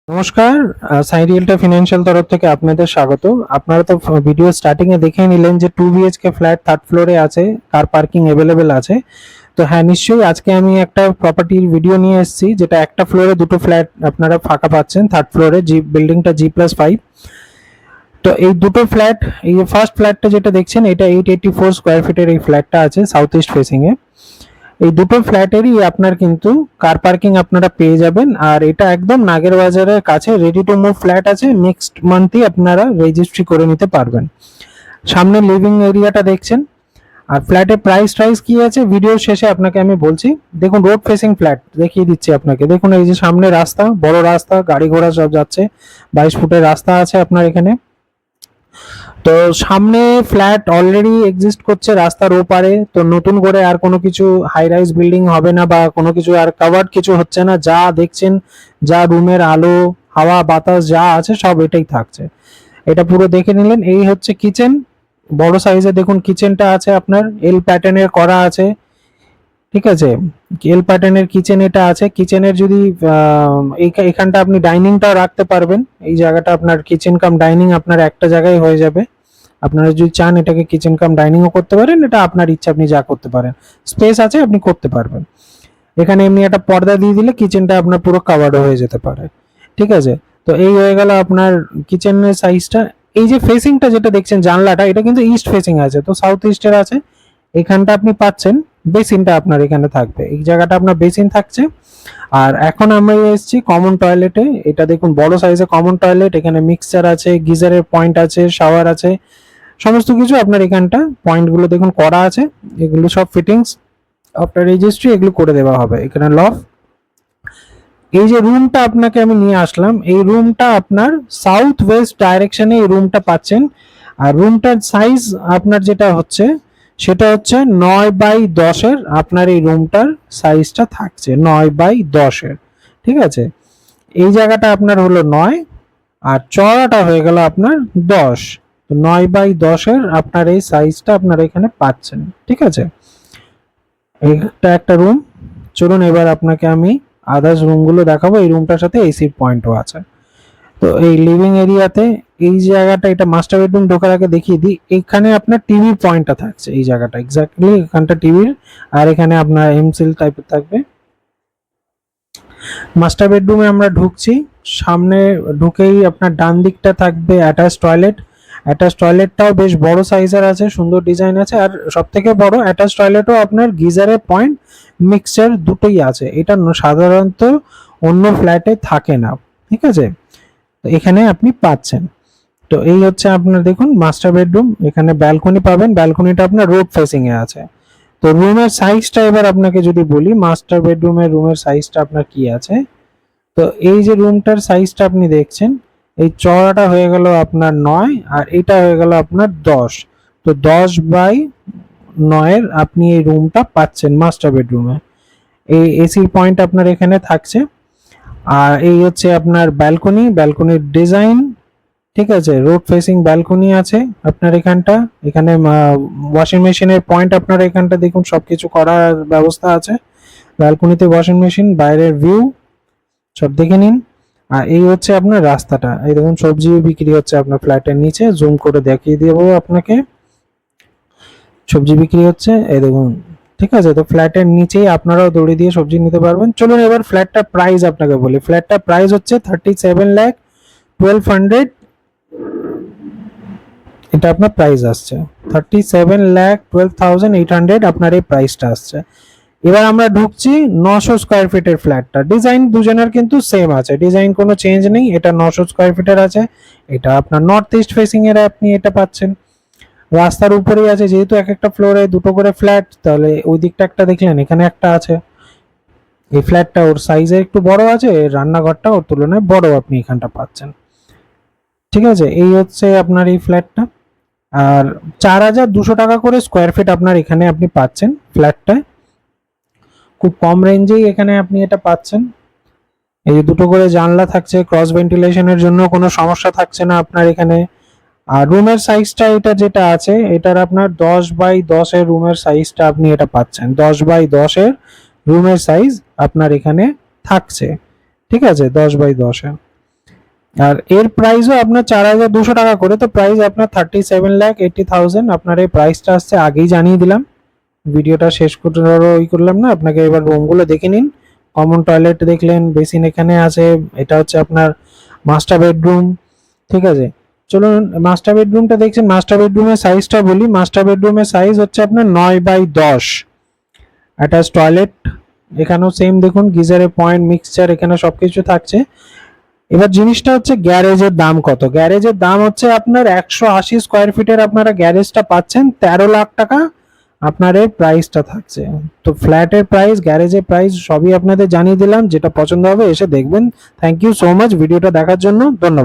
নমস্কার। সাই রিয়েলটা ফিনান্সিয়াল তরফ থেকে আপনাদের স্বাগত। আপনারা তো ভিডিও স্টার্টিং এ দেখে নিলেন যে 2 বিএইচকে ফ্ল্যাট থার্ড ফ্লোরে আছে, কার পার্কিং অ্যাভেলেবেল আছে। তো হ্যাঁ, নিশ্চয়ই আজকে আমি একটা প্রপার্টির ভিডিও নিয়ে এসেছি, যেটা একটা ফ্লোরে দুটো ফ্ল্যাট আপনারা ফাঁকা পাচ্ছেন থার্ড ফ্লোরে, জি বিল্ডিংটা G+5। তো এই দুটো ফ্ল্যাট, এই ফার্স্ট ফ্ল্যাটটা যেটা দেখছেন এটা 884 স্কোয়ার ফিটের এই ফ্ল্যাটটা আছে সাউথ ইস্ট ফেসিং এ। এই দুটো ফ্ল্যাটেরই আপনার কিন্তু কার পার্কিং আপনারা পেয়ে যাবেন, আর এটা একদম নাগের বাজারের কাছে রেডি টু মুভ ফ্ল্যাট আছে। নেক্সট মান্থই আপনারা রেজিস্ট্রি করে নিতে পারবেন। সামনে লিভিং এরিয়াটা দেখছেন। আর ফ্ল্যাটের প্রাইস কি আছে ভিডিওর শেষে আপনাকে আমি বলছি। দেখুন, রোড ফেসিং ফ্ল্যাট দেখিয়ে দিচ্ছি আপনাকে। দেখুন, এই যে সামনে রাস্তা, বড় রাস্তা, গাড়ি ঘোড়া সব যাচ্ছে। 22 ফুটের রাস্তা আছে আপনার এখানে। তো সামনে ফ্ল্যাট অলরেডি এক্সিস্ট করছে রাস্তার ওপারে। তো নতুন করে আর কোনো কিছু হাই রাইজ বিল্ডিং হবে না, বা কোনো কিছু আর কাভার্ড কিছু হচ্ছে না। যা দেখছেন, যা রুমের আলো, হাওয়া, বাতাস যা আছে সব এটাই থাকছে। এটা পুরো দেখে নিলেন। এই হচ্ছে কিচেন, বড় সাইজে দেখুন কিচেনটা আছে আপনার, এল প্যাটার্নের করা আছে। ঠিক আছে, এল প্যাটার্নের কিচেন এটা আছে। কিচেনের যদি এখানটা আপনি ডাইনিংটাও রাখতে পারবেন। এই জায়গাটা আপনার কিচেন কাম ডাইনিং আপনার একটা জায়গায় হয়ে যাবে। আপনারা যদি চান এটাকে কিচেন কাম ডাইনিংও করতে পারেন, এটা আপনার ইচ্ছা, আপনি যা করতে পারেন। স্পেস আছে, আপনি করতে পারবেন। এখানে এমনি একটা পর্দা দিয়ে দিলে কিচেনটা আপনার পুরো কাভার্ড হয়ে যেতে পারে। ঠিক আছে, তো এই হয়ে গেল আপনার কিচেনের সাইজটা। এই যে ফেসিংটা যেটা দেখছেন, জানলাটা, এটা কিন্তু ইস্ট ফেসিং আছে, তো সাউথ ইস্টের আছে। এখানটা আপনি পাচ্ছেন, বেসিনটা আপনার এখানে থাকবে, এই জায়গাটা আপনার বেসিন থাকছে। আর এখন আমরা এসেছি কমন টয়লেটে। এটা দেখুন, বড় সাইজে কমন টয়লেট, এখানে মিক্সচার আছে, গিজারের পয়েন্ট আছে, শাওয়ার আছে, সমস্ত কিছু আপনার এখানটা পয়েন্টগুলো দেখুন করা আছে। এগুলো সব ফিটিংস আফটার রেজিস্ট্রি এগুলো করে দেওয়া হবে। এখানে লফ, এই যে রুমটা আপনাকে আমি নিয়ে আসলাম, এই রুমটা আপনার সাউথ ওয়েস্ট ডাইরেকশনে এই রুমটা পাচ্ছেন। আর রুমটার সাইজ আপনার যেটা হচ্ছে, সেটা হচ্ছে 9x10-এর আপনার এই রুমটার সাইজটা থাকছে 9x10-এর। ঠিক আছে, এই জায়গাটা আপনার হলো 9, আর চড়াটা হয়ে গেল আপনার 10। তো 9x10-এর আপনার এই সাইজটা আপনার এখানে পাচ্ছেন। ঠিক আছে, এইটা একটা রুম। চলুন এবার আপনাকে আমি আদার্স রুমগুলো দেখাবো। এই রুমটার সাথে এসির পয়েন্টও আছে। তো এই লিভিং এরিয়াতে এই জায়গাটা, এটা মাস্টার বেডরুম ঢোকার আগে দেখিয়ে দিই, এখানে আপনার টিভি পয়েন্টটা থাকছে এই জায়গাটা, এক্স্যাক্টলি এখানটা টিভির। আর এখানে আপনার এমসিল টাইপের থাকবে। মাস্টার বেডরুমে আমরা ঢুকছি। সামনে ঢুকেই আপনার ডান দিকটা থাকবে অ্যাটাচ টয়লেট। অ্যাটাচ টয়লেটটাও বেশ বড় সাইজের আছে, সুন্দর ডিজাইন আছে। আর সব থেকে বড়, অ্যাটাচ টয়লেটও আপনার গিজারের পয়েন্ট, মিক্সচার দুটোই আছে। এটা সাধারণত অন্য ফ্ল্যাটে থাকে না। ঠিক আছে, তো এখানে আপনি পাচ্ছেন। তো এই হচ্ছে আপনার দেখুন মাস্টার বেডরুম। এখানে ব্যালকনি পাবেন, ব্যালকনিটা আপনার রোড ফেসিং এ আছে। তো রুমের সাইজটা এবার আপনাকে যদি বলি, মাস্টার বেডরুমের রুমের সাইজটা আপনার কি আছে। তো এই যে রুমটার সাইজটা আপনি দেখছেন, এই চওড়াটা হয়ে গেল আপনার 9, আর এটা হয়ে গেল আপনার 10। তো 10x9-এর আপনি এই রুমটা পাচ্ছেন মাস্টার বেডরুমে। এই এসির পয়েন্ট আপনার এখানে থাকছে। আর এই হচ্ছে আপনার ব্যালকনি, ব্যালকনির ডিজাইন। ঠিক আছে, রোড ফেসিং ব্যালকনি আছে আপনার এখানটা। এখানে ওয়াশিং মেশিনের পয়েন্ট আপনার এখানটা দেখুন, সবকিছু করার ব্যবস্থা আছে। ব্যালকনিতে ওয়াশিং মেশিন, বাইরের ভিউ সব দেখে নিন। আর এই হচ্ছে আপনার রাস্তাটা। এই দেখুন, সবজি বিক্রি হচ্ছে আপনার ফ্ল্যাটের নিচে। জুম করে দেখিয়ে দেবো আপনাকে, সবজি বিক্রি হচ্ছে, এই দেখুন। ঠিক আছে, তো ফ্ল্যাটের নিচেই আপনারাও দড়ি দিয়ে সবজি নিতে পারবেন। চলুন এবার ফ্ল্যাটটার প্রাইস আপনাকে বলি। ফ্ল্যাটটার প্রাইস হচ্ছে 37,12,00,000। এটা আপনার প্রাইস আসছে 37,12,800 আপনার এই প্রাইসটা আসছে। এবার আমরা ঢুকছি 900 স্কোয়ার ফিটের ফ্ল্যাটটা। ডিজাইন দুজনের কিন্তু সেম আছে, ডিজাইন কোনো চেঞ্জ নেই। এটা 900 স্কোয়ার ফিটের আছে। এটা আপনার নর্থ ইস্ট ফেসিং এর আপনি এটা পাচ্ছেন, রাস্তার উপরেই আছে। যেহেতু এক একটা ফ্লোরে দুটো করে ফ্ল্যাট, তাহলে ওই দিকটা একটা দেখলেন, এখানে একটা আছে। এই ফ্ল্যাটটা ওর সাইজে একটু বড় আছে, রান্নাঘরটা ওর তুলনায় বড় আপনি এখানটা পাচ্ছেন। ঠিক আছে, এই হচ্ছে আপনার এই ফ্ল্যাটটা। আর 4,200 টাকা করে স্কোয়ার ফিট আপনার এখানে আপনি পাচ্ছেন ফ্ল্যাটটায়। খুব কম রেঞ্জেই এখানে আপনি এটা পাচ্ছেন। এই দুটো করে জানলা থাকছে, ক্রস ভেন্টিলেশনের জন্য কোনো সমস্যা থাকছে না আপনার এখানে। আর রুমের সাইজটা এটা যেটা আছে, এটার আপনার 10x10 এর রুমের সাইজটা আপনি এটা পাচ্ছেন। 10x10 এর রুমের সাইজ আপনার এখানে থাকছে। ঠিক আছে, 10x10 এর। আর এর প্রাইসও আপনার 4,200 টাকা করে, তো প্রাইস আপনার 37,80,000 আপনার এই প্রাইসটা আসছে, আগেই জানিয়ে দিলাম। ভিডিওটা শেষ করারও করলাম না আপনাকে, এবার রুমগুলো দেখে নিন। কমন টয়লেট দেখলেন, বেসিন এখানে আছে, এটা হচ্ছে আপনার মাস্টার বেডরুম, ঠিক আছে। চলুন মাস্টার বেডরুমটা দেখছেন, মাস্টার বেডরুমের সাইজটা বলি। মাস্টার বেডরুমের সাইজ হচ্ছে আপনার 9/10। অ্যাটাচ টয়লেট, এখানেও সেম দেখুন, গিজারের পয়েন্ট, মিক্সচার, এখানে সবকিছু থাকছে। এবার জিনিসটা হচ্ছে গ্যারেজের দাম কত। গ্যারেজের দাম হচ্ছে আপনার 180 স্কোয়ার ফিটের আপনারা গ্যারেজটা পাচ্ছেন 13 লাখ টাকা আপনার এর প্রাইসটা থাকছে। তো ফ্ল্যাটের প্রাইস, গ্যারেজের প্রাইস সবই আপনাদের জানিয়ে দিলাম, যেটা পছন্দ হবে এসে দেখবেন। থ্যাংক ইউ সো মাচ ভিডিওটা দেখার জন্য, ধন্যবাদ।